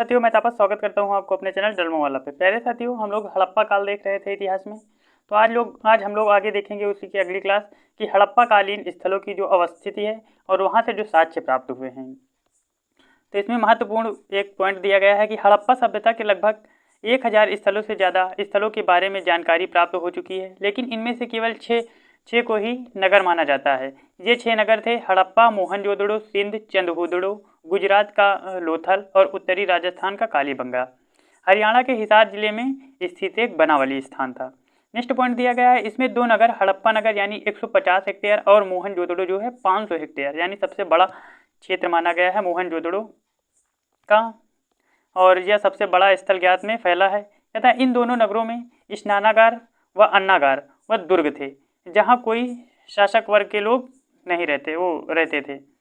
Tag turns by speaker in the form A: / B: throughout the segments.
A: साथियों, मैं तापस स्वागत करता हूं आपको अपने चैनल डलमो वाला पे। प्यारे साथियों, हम लोग हड़प्पा काल देख रहे थे इतिहास में। तो आज हम लोग आगे देखेंगे उसी की अगली क्लास कि हड़प्पा कालीन स्थलों की जो अवस्थिति है और वहां से जो साक्ष्य प्राप्त हुए हैं। तो इसमें महत्वपूर्ण एक पॉइंट दिया गया है कि हड़प्पा सभ्यता के लगभग 1000 स्थलों से ज़्यादा स्थलों के बारे में जानकारी प्राप्त हो चुकी है, लेकिन इनमें से केवल छः को ही नगर माना जाता है। ये 6 नगर थे हड़प्पा, मोहनजोदड़ो, सिंध, चंदहुदड़ो, गुजरात का लोथल और उत्तरी राजस्थान का कालीबंगा। हरियाणा के हिसार जिले में स्थित एक बनावली स्थान था। नेक्स्ट पॉइंट दिया गया है, इसमें 2 नगर हड़प्पा नगर यानी 150 हेक्टेयर और मोहनजोदड़ो जो है 500 हेक्टेयर यानी सबसे बड़ा क्षेत्र माना गया है मोहनजोदड़ो का, और यह सबसे बड़ा स्थल ज्ञात में फैला है तथा इन दोनों नगरों में स्नानागार व अन्नागार व दुर्ग थे, जहाँ कोई शासक वर्ग के लोग नहीं रहते थे।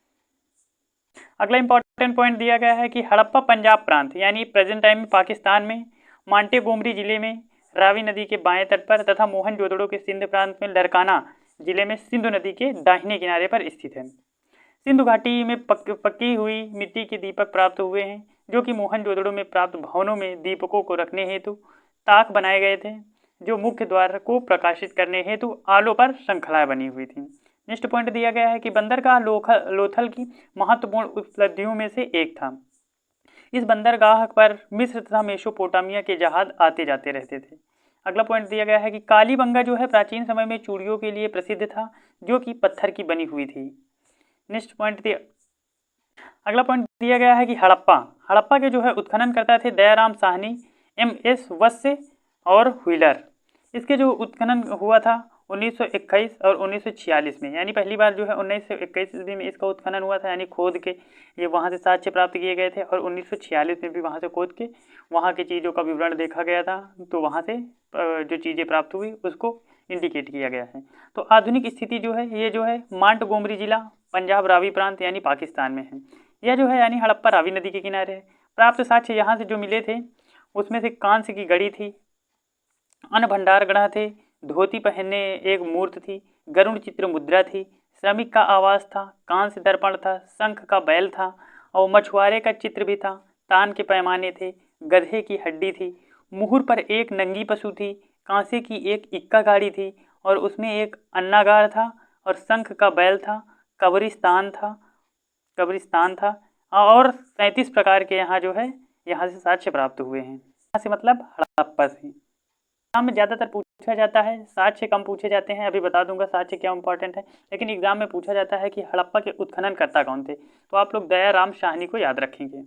A: अगला इंपॉर्टेंट पॉइंट दिया गया है कि हड़प्पा पंजाब प्रांत यानी प्रेजेंट टाइम में पाकिस्तान में मांटेगोमरी जिले में रावी नदी के बाएं तट पर तथा मोहनजोदड़ो के सिंध प्रांत में लरकाना जिले में सिंधु नदी के दाहिने किनारे पर स्थित है। सिंधु घाटी में पक्की हुई मिट्टी के दीपक प्राप्त हुए हैं, जो कि मोहनजोदड़ो में प्राप्त भवनों में दीपकों को रखने हेतु ताक बनाए गए थे, जो मुख्य द्वार को प्रकाशित करने हेतु आलों पर श्रृंखलाएं बनी हुई थी। नेक्स्ट पॉइंट दिया गया है कि बंदरगाह लोथल की महत्वपूर्ण उपलब्धियों में से एक था। इस बंदरगाह पर मिस्र तथा मेसोपोटामिया के जहाज आते जाते रहते थे। अगला पॉइंट दिया गया है कि कालीबंगा जो है प्राचीन समय में चूड़ियों के लिए प्रसिद्ध था, जो कि पत्थर की बनी हुई थी। अगला पॉइंट दिया गया है कि हड़प्पा के जो है उत्खनन करता थे दयाराम साहनी, MS वत्स और व्हीलर। इसके जो उत्खनन हुआ था 1921 और 1946 में, यानी पहली बार जो है 1921 ईस्वी में इसका उत्खनन हुआ था, यानी खोद के ये वहाँ से साक्ष्य प्राप्त किए गए थे, और 1946 में भी वहाँ से खोद के वहाँ की चीज़ों का विवरण देखा गया था। तो वहाँ से जो चीज़ें प्राप्त हुई उसको इंडिकेट किया गया है। तो आधुनिक स्थिति जो है ये जो है मांटगोमरी जिला पंजाब रावी प्रांत यानी पाकिस्तान में है। यह जो है यानी हड़प्पा रावी नदी के किनारे है। प्राप्त साक्ष्य यहाँ से जो मिले थे उसमें से कांस्य की घड़ी थी, अन्न भंडार गढ़ा थे, धोती पहनने एक मूर्त थी, गरुड़ चित्र मुद्रा थी, श्रमिक का आवास था, कांस्य दर्पण था, शंख का बैल था और मछुआरे का चित्र भी था, तान के पैमाने थे, गधे की हड्डी थी, मुहर पर एक नंगी पशु थी, कांसे की एक इक्का गाड़ी थी और उसमें एक अन्नागार था और शंख का बैल था, कब्रिस्तान था और 37 प्रकार के यहाँ जो है यहाँ से साक्ष्य प्राप्त हुए हैं। यहाँ से मतलब हड़प्पा से। एग्जाम में ज़्यादातर पूछा जाता है, साक्ष्य कम पूछे जाते हैं। अभी बता दूंगा साक्ष्य क्या इंपॉर्टेंट है, लेकिन एग्जाम में पूछा जाता है कि हड़प्पा के उत्खननकर्ता कौन थे, तो आप लोग दयाराम साहनी को याद रखेंगे।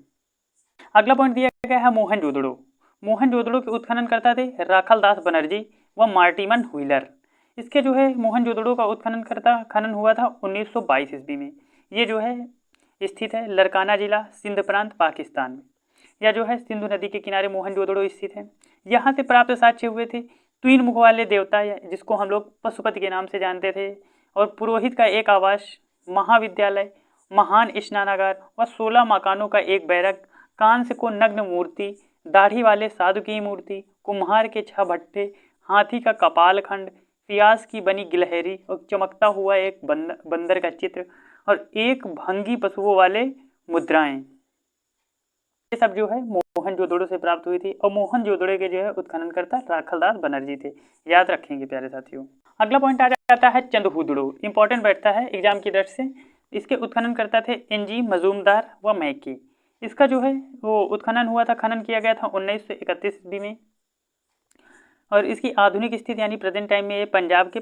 A: अगला पॉइंट दिया गया है मोहनजोदड़ो। मोहनजोदड़ो के उत्खननकर्ता थे राखलदास बनर्जी व मार्टिमन व्हीलर। इसके जो है मोहनजोदड़ो का खनन हुआ था 1922 ईस्वी में। ये जो है स्थित है लरकाना जिला सिंध प्रांत पाकिस्तान में। यह जो है सिंधु नदी के किनारे मोहनजोदड़ो स्थित है। यहाँ से प्राप्त साक्ष्य हुए थे तीन मुख वाले देवता जिसको हम लोग पशुपति के नाम से जानते थे, और पुरोहित का एक आवास, महाविद्यालय, महान स्नानागार व 16 मकानों का एक बैरक, कांस्य को नग्न मूर्ति, दाढ़ी वाले साधु की मूर्ति, कुम्हार के 6 भट्टे, हाथी का कपाल खंड, प्यास की बनी गिलहरी और चमकता हुआ एक बंदर का चित्र और एक भंगी पशुओं वाले मुद्राएं, ये सब जो है मोहनजोदड़ो से प्राप्त हुई थी। और मोहनजोदड़ो के जो है उत्खननकर्ता राखलदास बनर्जी थे, याद रखेंगे प्यारे साथियों। अगला पॉइंट आ जाता है चंदहुदड़ो, इंपॉर्टेंट बैठता है एग्जाम की दृष्टि से। इसके उत्खननकर्ता थे NG मजूमदार व मैके। इसका जो है वो उत्खनन हुआ था, खनन किया गया था 1931 ईस्वी में, और इसकी आधुनिक स्थिति यानी प्रेजेंट टाइम में ये पंजाब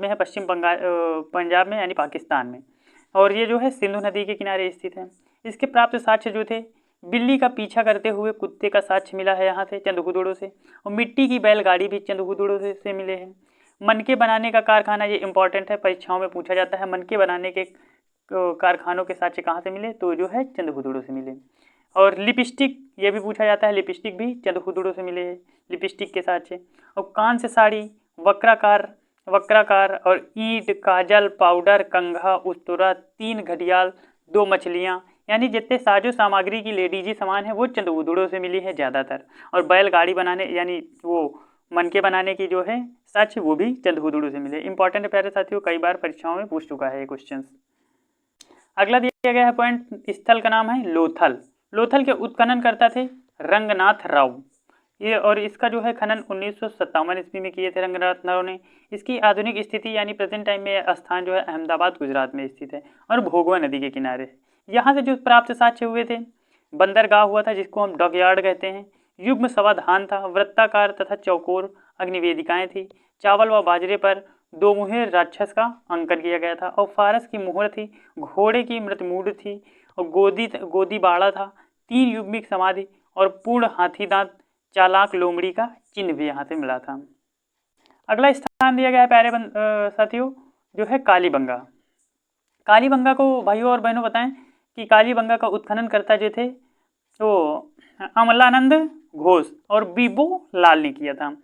A: में है, पश्चिम बंगाल पंजाब में यानी पाकिस्तान में, और ये जो है सिंधु नदी के किनारे स्थित है। इसके प्राप्त साक्ष्य जो थे बिल्ली का पीछा करते हुए कुत्ते का साक्ष्य मिला है यहाँ से चंदहुदड़ो से, और मिट्टी की बैलगाड़ी भी चंदहुदड़ो से मिले हैं। मनके बनाने का कारखाना, ये इंपॉर्टेंट है, परीक्षाओं में पूछा जाता है मनके बनाने के कारखानों के साक्ष्य कहाँ से मिले, तो जो है चंदहुदड़ो से मिले। और लिपस्टिक, ये भी पूछा जाता है, लिपस्टिक भी चंदहुदड़ो से मिले हैं, लिपस्टिक के साक्ष्य। और कांस्य साड़ी, वक्राकार और ईंट, काजल, पाउडर, कंघा, उस्तरा, 3 घड़ियाल, 2 मछलियाँ, यानी जितने साजो सामग्री की लेडीजी सामान है वो चंदहुदड़ो से मिली है ज़्यादातर। और बैलगाड़ी बनाने यानी वो मनके बनाने की जो है साक्ष्य वो भी चंदहुदड़ो से मिले। इंपॉर्टेंट है प्यारे साथियों, कई बार परीक्षाओं में पूछ चुका है ये क्वेश्चन। अगला दिया गया है पॉइंट, स्थल का नाम है लोथल। लोथल के उत्खननकर्ता थे रंगनाथ राव। ये और इसका जो है खनन 1957 ईस्वी में किए थे रंगनाथ राव ने। इसकी आधुनिक स्थिति यानी प्रेजेंट टाइम में स्थान जो है अहमदाबाद गुजरात में स्थित है और भोगवा नदी के किनारे है। यहाँ से जो प्राप्त साक्ष्य हुए थे, बंदरगाह हुआ था जिसको हम डॉकयार्ड कहते हैं, युग्म समाधान था, वृत्ताकार तथा चौकोर अग्निवेदिकाएं थी, चावल व बाजरे पर दो मुहे राक्षस का अंकन किया गया था और फारस की मोहर थी, घोड़े की मृतमूड थी और गोदी बाड़ा था, 3 युग्मिक समाधि और पूर्ण हाथी दांत चालाक लोमड़ी का चिन्ह भी यहाँ से मिला था। अगला स्थान दिया गया है प्यारे साथियों जो है कालीबंगा। कालीबंगा को भाइयों और बहनों बताएं कि कालीबंगा का उत्खनन करता जो थे तो अमलानंद घोष और बीबो लाल ने किया था।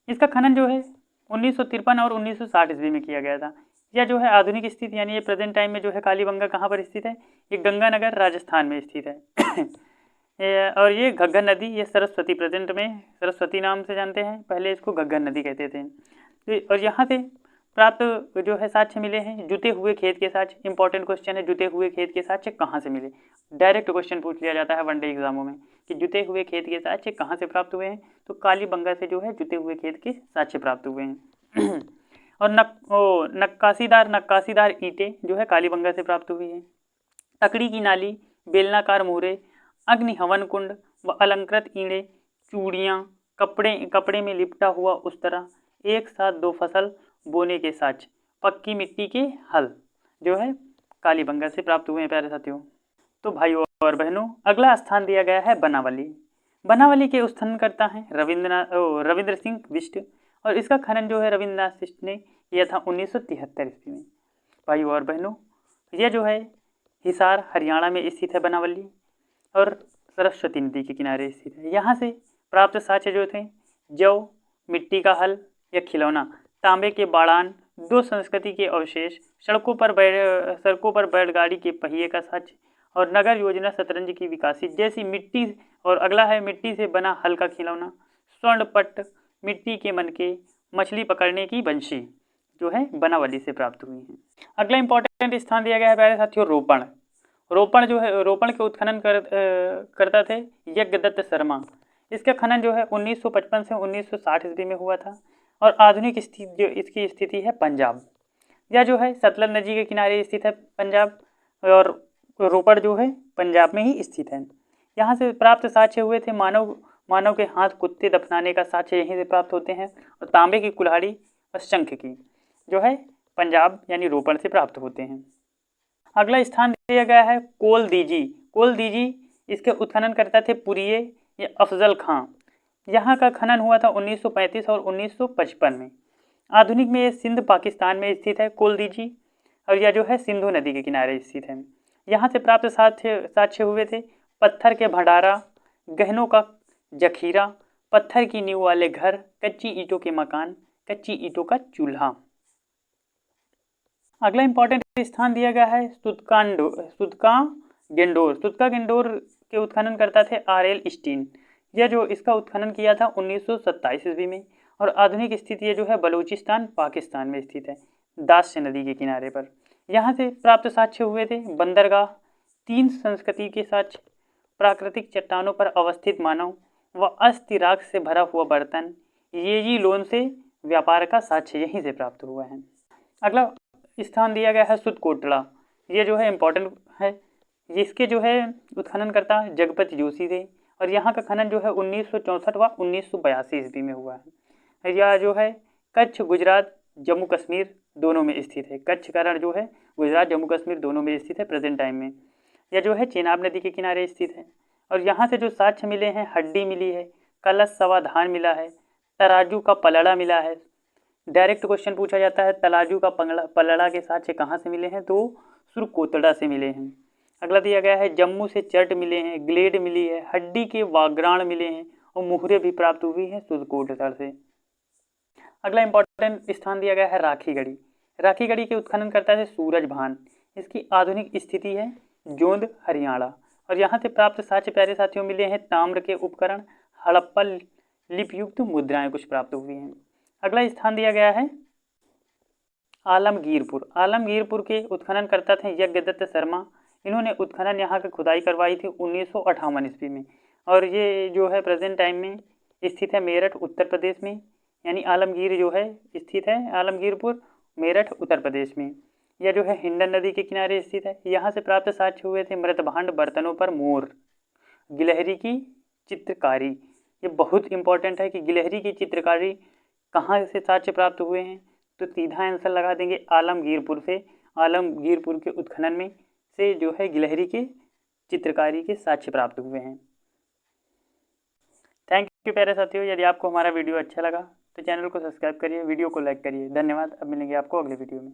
A: इसका खनन जो है 1953 और 1960 ईस्वी में किया गया था। यह जो है आधुनिक स्थिति यानी ये प्रेजेंट टाइम में जो है कालीबंगा कहाँ पर स्थित है, ये गंगानगर राजस्थान में स्थित है। और ये घग्गर नदी, ये सरस्वती प्रेजेंट में सरस्वती नाम से जानते हैं, पहले इसको घग्गर नदी कहते थे। और यहाँ से प्राप्त जो है साक्ष्य मिले हैं जुते हुए खेत के साक्ष्य। इंपॉर्टेंट क्वेश्चन है, जुते हुए खेत के साक्ष्य कहाँ से मिले, डायरेक्ट क्वेश्चन पूछ लिया जाता है वनडे एग्जामों में कि जुते हुए खेत के साक्ष्य कहाँ से प्राप्त हुए हैं, तो कालीबंगा से जो है जुते हुए खेत के साक्ष्य प्राप्त हुए हैं। और नक्काशीदार ईंटें जो है कालीबंगा से प्राप्त हुई है। तकड़ी की नाली, बेलनाकार मोहरे, अग्नि हवन कुंड व अलंकृत ईंटें, चूड़ियाँ, कपड़े में लिपटा हुआ उस तरह, एक साथ 2 फसल बोने के साक्ष्य, पक्की मिट्टी के हल जो है कालीबंगा से प्राप्त हुए हैं प्यारे साथियों। तो भाइयों और बहनों अगला स्थान दिया गया है बनावली। बनावली के उत्खननकर्ता हैं रविंद्र सिंह बिष्ट और इसका खनन जो है रविंद्रनाथ बिष्ट ने किया था 1973 ईस्वी में। भाइयों और बहनों यह जो है हिसार हरियाणा में स्थित है बनावली और सरस्वती नदी के किनारे स्थित है। यहाँ से प्राप्त साक्ष्य जो थे जौ, मिट्टी का हल या खिलौना, तांबे के बाड़ान, 2 संस्कृति के अवशेष, सड़कों पर बैलगाड़ी के पहिए का साक्ष्य और नगर योजना शतरंज की विकासी जैसी मिट्टी। और अगला है मिट्टी से बना हल का खिलौना, स्वर्ण पट्ट, मिट्टी के मनके, मछली पकड़ने की बंशी जो है बनावली से प्राप्त हुई है। अगला इंपॉर्टेंट स्थान दिया गया है प्यारे साथियों रोपण। रोपण जो है रोपण के उत्खनन करता थे यज्ञदत्त शर्मा। इसका खनन जो है 1955 से 1960 ईस्वी में हुआ था और आधुनिक स्थिति जो इसकी स्थिति है पंजाब। यह जो है सतलज नदी के किनारे स्थित है पंजाब और रोपड़ जो है पंजाब में ही स्थित है। यहाँ से प्राप्त साक्ष्य हुए थे मानव के हाथ कुत्ते दफनाने का साक्ष्य यहीं से प्राप्त होते हैं और तांबे की कुल्हाड़ी और शंख की जो है पंजाब यानी रोपड़ से प्राप्त होते हैं। अगला स्थान दिया गया है कोलदीजी। इसके उत्खनन करता थे पुरिये या अफजल खां। यहाँ का खनन हुआ था 1935 और 1955 में। आधुनिक में ये सिंध पाकिस्तान में स्थित है कोलदीजी और यह जो है सिंधु नदी के किनारे स्थित है। यहाँ से प्राप्त साक्ष्य हुए थे पत्थर के भंडारा, गहनों का जखीरा, पत्थर की नींव वाले घर, कच्ची ईंटों के मकान, कच्ची ईंटों का चूल्हा। अगला इंपॉर्टेंट स्थान दिया गया है सुदका गेंडोर के उत्खनन करता थे R.L. स्टीन। यह जो इसका उत्खनन किया था 1927 ईस्वी में और आधुनिक स्थिति जो है बलूचिस्तान पाकिस्तान में स्थित है दास्य नदी के किनारे पर। यहाँ से प्राप्त साक्ष्य हुए थे बंदरगाह, 3 संस्कृति के साक्ष्य, प्राकृतिक चट्टानों पर अवस्थित मानव व अस्थि राख से भरा हुआ बर्तन, येजी लोन से व्यापार का साक्ष्य यहीं से प्राप्त हुआ है। अगला स्थान दिया गया है सुदकोटड़ा। ये जो है इम्पोर्टेंट है, जिसके जो है उत्खनन करता जगपति जोशी थे और यहाँ का खनन जो है 1964 व 1982 ईस्वी में हुआ है। यह जो है कच्छ गुजरात जम्मू कश्मीर दोनों में स्थित है। कच्छ का रण जो है गुजरात जम्मू कश्मीर दोनों में स्थित है प्रेजेंट टाइम में। यह जो है चेनाब नदी के किनारे स्थित है और यहाँ से जो साक्ष्य मिले हैं हड्डी मिली है, कलश सवा धान मिला है, तराजू का पलड़ा मिला है। डायरेक्ट क्वेश्चन पूछा जाता है तराजू का पलड़ा के साक्ष्य कहाँ से मिले हैं, तो सुरकोतड़ा से मिले हैं। अगला दिया गया है जम्मू से चट मिले हैं, ग्लेड मिली है, हड्डी के वाग्राण मिले हैं और मुहरे भी प्राप्त हुई हैं सुदकोटड़ा से। अगला इंपॉर्टेंट स्थान दिया गया है राखीगढ़ी के उत्खनन करता है सूरज भान। इसकी आधुनिक स्थिति है जोंद हरियाणा और यहाँ से प्राप्त साक्ष्य प्यारे साथियों मिले हैं ताम्र के उपकरण, हड़प्पा लिपयुक्त मुद्राएं कुछ प्राप्त हुई हैं। अगला स्थान दिया गया है आलमगीरपुर के उत्खनन करता थे यज्ञदत्त शर्मा। इन्होंने उत्खनन यहाँ की खुदाई करवाई थी 1958 ईस्वी में, और ये जो है प्रेजेंट टाइम में स्थित है मेरठ उत्तर प्रदेश में, यानी आलमगीर जो है स्थित है आलमगीरपुर मेरठ उत्तर प्रदेश में। यह जो है हिंडन नदी के किनारे स्थित है। यहाँ से प्राप्त साक्ष्य हुए थे मृतभांड बर्तनों पर मोर, गिलहरी की चित्रकारी। ये बहुत इंपॉर्टेंट है कि गिलहरी की चित्रकारी कहाँ से साक्ष्य प्राप्त हुए हैं, तो सीधा आंसर लगा देंगे आलमगीरपुर से। आलमगीरपुर के उत्खनन में से जो है गिलहरी के चित्रकारी के साक्ष्य प्राप्त हुए हैं। थैंक यू प्यारे साथियों। यदि आपको हमारा वीडियो अच्छा लगा तो चैनल को सब्सक्राइब करिए, वीडियो को लाइक करिए। धन्यवाद। अब मिलेंगे आपको अगले वीडियो में।